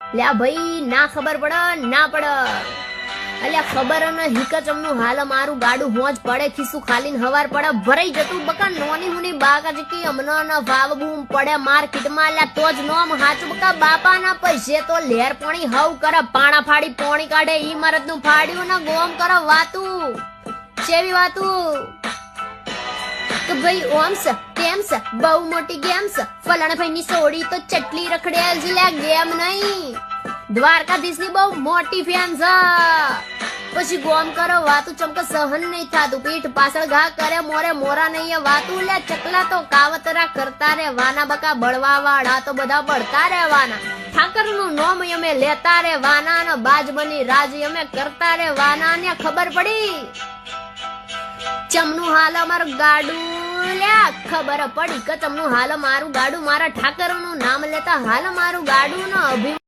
લ્યા ભાઈ ના ખબર પડે ના પડે અલ્યા ખબર ન હિકચમનું હાલ મારું ગાડું હોજ પડે ખીસું ખાલીને હવાર પડે ભરાઈ જતું બકા નોની મુની બાકા કે અમનો ન ભાવ બૂમ પડે માર્કેટમાં લ્યા તો જ નોમ હાચું બકા બાપાના પૈસે તો લેર પોણી હવ કરે પાણા ફાડી પોણી કાઢે ઈ મરદનું ફાડ્યું ને ગોમ કરે વાતું ચેવી વાતું કે ભાઈ ઓમ્સ ટેમ્સ બહુ મોટી ગેમ્સ ફલાણા ભાઈની સોડી તો ચટલી રખડેલ છે લ્યા ગેમ નહીં દ્વારકાધીશની બહુ મોટી ફેન છે પછી ગોમ કરો વાતું ચમકે સહન નહીં થાતું પીઠ પાછળ ઘા કરે મોરે મોરા નહીં વાતું લે ચકલા તો કાવતરા કરતા રે વાના બકા બળવા વાળા તો બધા બળતા રહેવાના ઠાકરનું નોમ અમે લેતા રે વાના ને બાજ બની રાજ અમે કરતા રે વાના ને ખબર પડી ચમનું હાલ અમારું ગાડું લ્યા ખબર પડી કે ચમનું હાલ મારું ગાડું મારા ઠાકરનું નામ લેતા હાલ મારું ગાડું નો અભિમાન